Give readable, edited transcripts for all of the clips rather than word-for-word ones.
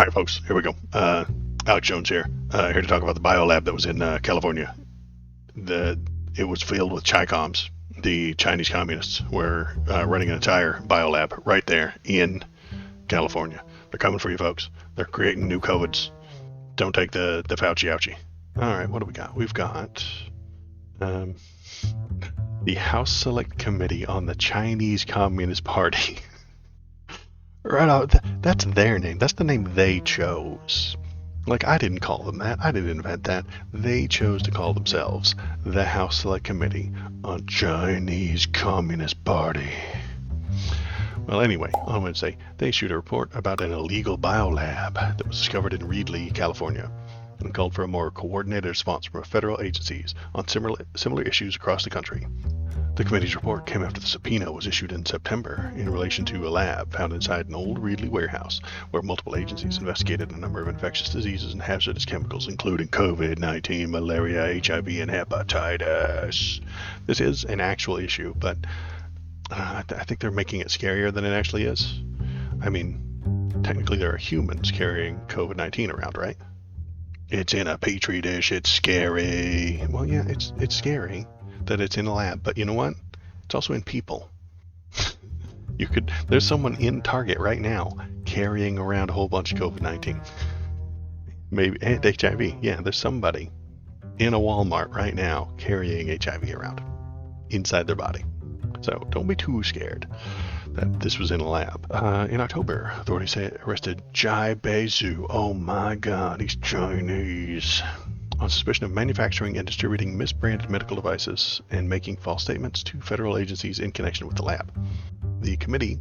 right, folks, here we go. Alex Jones here, here to talk about the Biolab that was in California. It was filled with Chi-Coms. The Chinese communists were running an entire Biolab right there in California. They're coming for you, folks. They're creating new COVIDs. Don't take the Fauci ouchie. All right, what do we got? We've got the House Select Committee on the Chinese Communist Party. Right out, that's their name. That's the name they chose. Like, I didn't call them that. I didn't invent that. They chose to call themselves the House Select Committee on Chinese Communist Party. Well, anyway, on Wednesday, they issued a report about an illegal biolab that was discovered in Reedley, California, and called for a more coordinated response from federal agencies on similar issues across the country. The committee's report came after the subpoena was issued in September in relation to a lab found inside an old Reedley warehouse where multiple agencies investigated a number of infectious diseases and hazardous chemicals, including COVID-19, malaria, HIV, and hepatitis. This is an actual issue, but I think they're making it scarier than it actually is. I mean, technically there are humans carrying COVID-19 around, right? It's in a petri dish. It's scary. Well, yeah, it's scary that it's in a lab, but you know what? It's also in people. There's someone in Target right now carrying around a whole bunch of COVID-19. Maybe and HIV. Yeah, there's somebody in a Walmart right now carrying HIV around inside their body. So don't be too scared that this was in a lab. In October, authorities say it arrested Jai Beizu. Oh my God, he's Chinese. On suspicion of manufacturing and distributing misbranded medical devices and making false statements to federal agencies in connection with the lab. The committee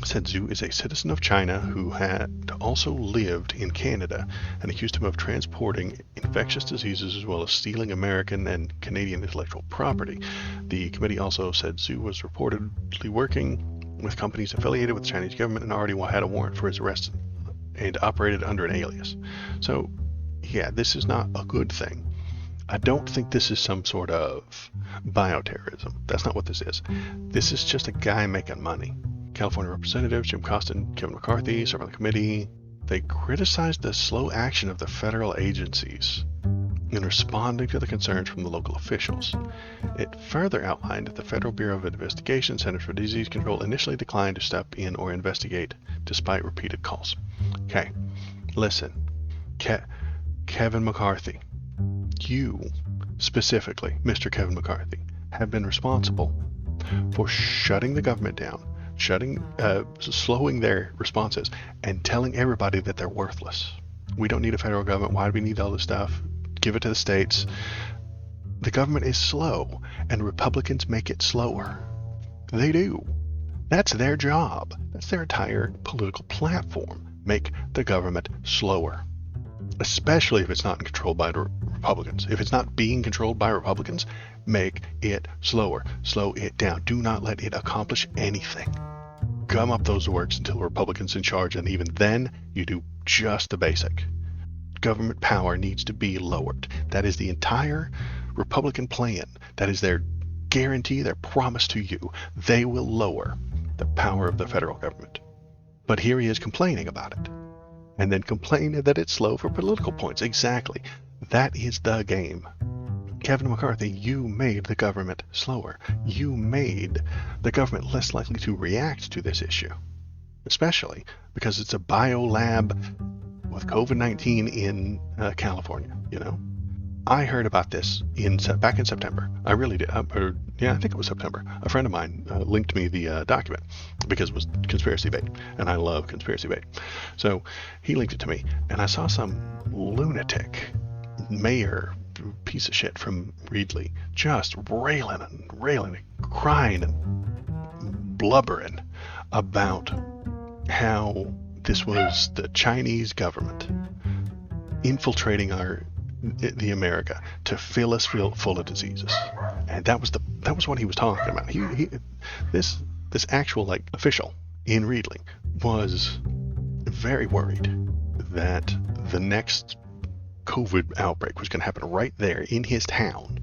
said Zhu is a citizen of China who had also lived in Canada and accused him of transporting infectious diseases as well as stealing American and Canadian intellectual property. The committee also said Zhu was reportedly working with companies affiliated with the Chinese government and already had a warrant for his arrest and operated under an alias. So, yeah, this is not a good thing. I don't think this is some sort of bioterrorism. That's not what this is. This is just a guy making money. California Representatives Jim Costin and Kevin McCarthy serve on the committee. They criticized the slow action of the federal agencies in responding to the concerns from the local officials. It further outlined that the Federal Bureau of Investigation, Centers for Disease Control, initially declined to step in or investigate despite repeated calls. Okay, listen. Kevin McCarthy, you specifically, Mr. Kevin McCarthy, have been responsible for shutting the government down, slowing their responses, and telling everybody that they're worthless. We don't need a federal government. Why do we need all this stuff? Give it to the states. The government is slow, and Republicans make it slower. They do. That's their job. That's their entire political platform. Make the government slower. Especially if it's not controlled by Republicans. If it's not being controlled by Republicans, make it slower. Slow it down. Do not let it accomplish anything. Gum up those works until the Republicans in charge, and even then, you do just the basic. Government power needs to be lowered. That is the entire Republican plan. That is their guarantee, their promise to you. They will lower the power of the federal government. But here he is complaining about it. And then complaining that it's slow for political points. Exactly. That is the game. Kevin McCarthy, you made the government slower. You made the government less likely to react to this issue. Especially because it's a biolab with COVID-19 in California, you know. I heard about this back in September. I really did. I think it was September. A friend of mine linked me the document because it was conspiracy bait, and I love conspiracy bait. So he linked it to me, and I saw some lunatic mayor piece of shit from Reedley just railing and crying and blubbering about how this was the Chinese government infiltrating the America to fill us full of diseases, and that was what he was talking about. This actual official in Reedley was very worried that the next COVID outbreak was going to happen right there in his town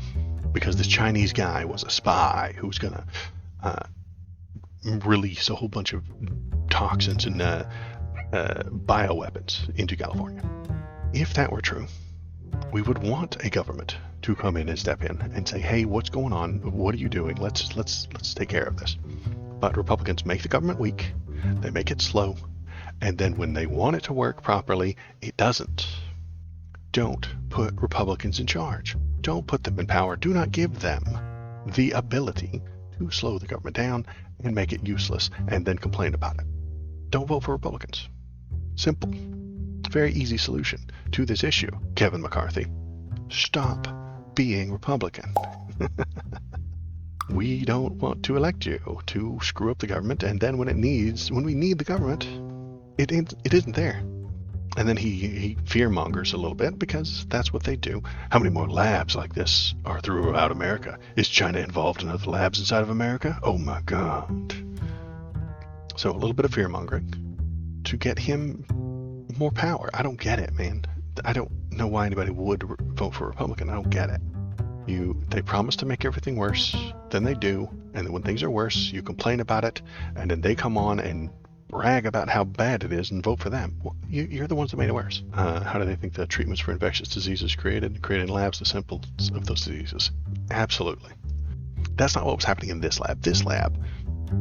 because this Chinese guy was a spy who was going to release a whole bunch of toxins and bioweapons into California. If that were true, we would want a government to come in and step in and say, hey, what's going on? What are you doing? Let's take care of this. But Republicans make the government weak, they make it slow, and then when they want it to work properly, it doesn't. Don't put Republicans in charge. Don't put them in power. Do not give them the ability to slow the government down and make it useless and then complain about it. Don't vote for Republicans. Simple. Very easy solution to this issue, Kevin McCarthy. Stop being Republican. We don't want to elect you to screw up the government, and then when we need the government, it isn't there. And then he fear-mongers a little bit, because that's what they do. How many more labs like this are throughout America? Is China involved in other labs inside of America? Oh my God. So a little bit of fear-mongering to get him more power. I don't get it, man. I don't know why anybody would vote for Republican. I don't get it. They promise to make everything worse, then they do, and then when things are worse, you complain about it, and then they come on and brag about how bad it is and vote for them. Well, you're the ones that made it worse. How do they think the treatments for infectious diseases created in labs the samples of those diseases? Absolutely. That's not what was happening in this lab. This lab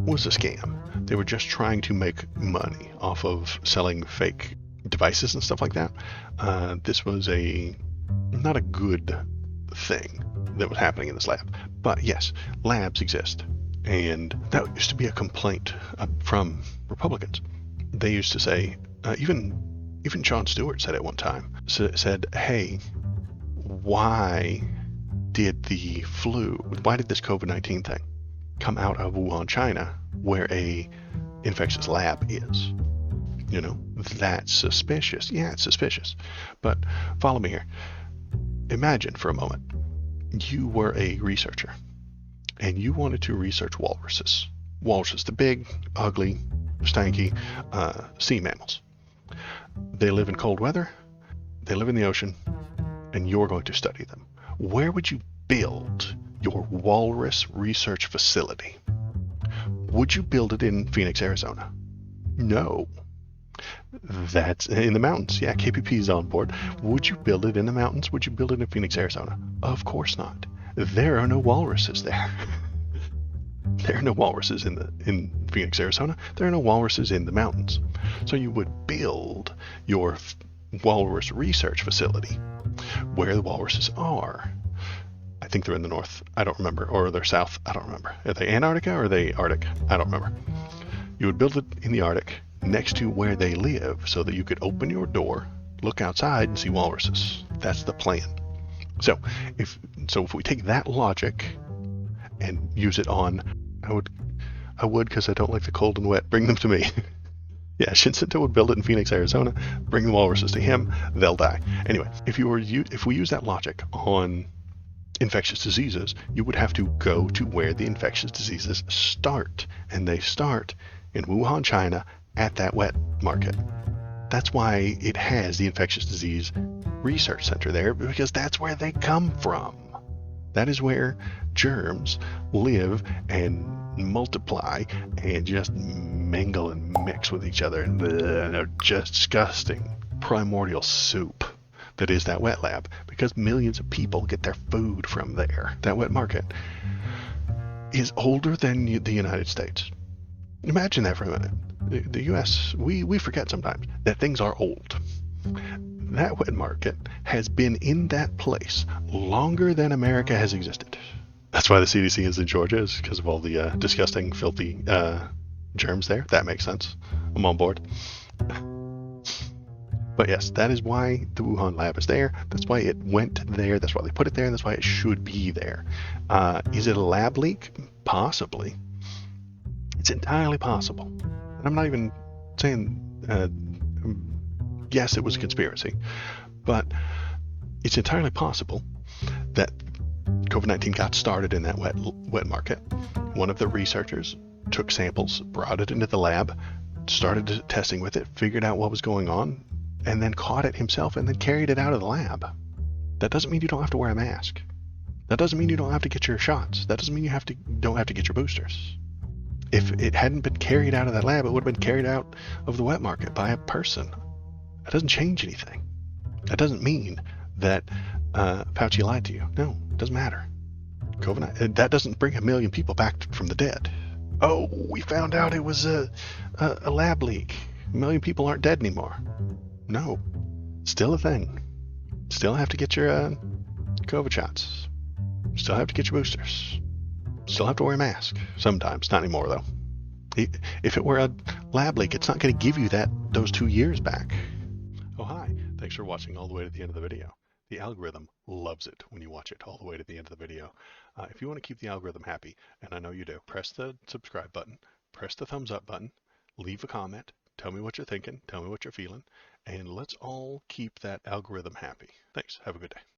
was a scam. They were just trying to make money off of selling fake devices and stuff like that. This was not a good thing that was happening in this lab. But yes, labs exist. And that used to be a complaint from Republicans. They used to say, even Jon Stewart said at one time, said, hey, why did this COVID-19 thing come out of Wuhan, China, where a infectious lab is? That's suspicious. Yeah, it's suspicious. But follow me here. Imagine for a moment, you were a researcher, and you wanted to research walruses. Walruses, the big, ugly, stanky sea mammals. They live in cold weather, they live in the ocean, and you're going to study them. Where would you build your walrus research facility? Would you build it in Phoenix, Arizona? No. That's in the mountains. Yeah, KPP is on board. Would you build it in the mountains? Would you build it in Phoenix, Arizona? Of course not. There are no walruses there. There are no walruses in Phoenix, Arizona. There are no walruses in the mountains. So you would build your walrus research facility where the walruses are. I think they're in the north. I don't remember. Or they're south. I don't remember. Are they Antarctica or are they Arctic? I don't remember. You would build it in the Arctic next to where they live so that you could open your door, look outside, and see walruses. That's the plan. So if we take that logic and use it on, I would because I don't like the cold and wet, bring them to me. Yeah, Shinseto would build it in Phoenix, Arizona, bring the walruses to him, they'll die. Anyway, if we use that logic on infectious diseases, you would have to go to where the infectious diseases start, and they start in Wuhan, China, at that wet market. That's why it has the infectious disease research center there, because that's where they come from. That is where germs live and multiply and just mingle and mix with each other, and they're just disgusting primordial soup that is that wet lab, because millions of people get their food from there. That wet market is older than the United States. Imagine that for a minute. The U.S., we forget sometimes that things are old. That wet market has been in that place longer than America has existed. That's why the CDC is in Georgia, is because of all the disgusting, filthy germs there. That makes sense. I'm on board. But yes, that is why the Wuhan lab is there. That's why it went there. That's why they put it there, and that's why it should be there. Is it a lab leak? Possibly. It's entirely possible. And I'm not even saying, yes, it was a conspiracy, but it's entirely possible that COVID-19 got started in that wet market. One of the researchers took samples, brought it into the lab, started testing with it, figured out what was going on, and then caught it himself and then carried it out of the lab. That doesn't mean you don't have to wear a mask. That doesn't mean you don't have to get your shots. That doesn't mean you don't have to get your boosters. If it hadn't been carried out of that lab, it would have been carried out of the wet market by a person. That doesn't change anything. That doesn't mean that Fauci lied to you. No, it doesn't matter. COVID, that doesn't bring 1 million people back from the dead. Oh, we found out it was a lab leak. 1 million people aren't dead anymore. No, still a thing. Still have to get your COVID shots. Still have to get your boosters. Still have to wear a mask. Sometimes, not anymore though. If it were a lab leak, it's not going to give you those 2 years back. Oh, hi. Thanks for watching all the way to the end of the video. The algorithm loves it when you watch it all the way to the end of the video. If you want to keep the algorithm happy, and I know you do, press the subscribe button, press the thumbs up button, leave a comment, tell me what you're thinking, tell me what you're feeling, and let's all keep that algorithm happy. Thanks. Have a good day.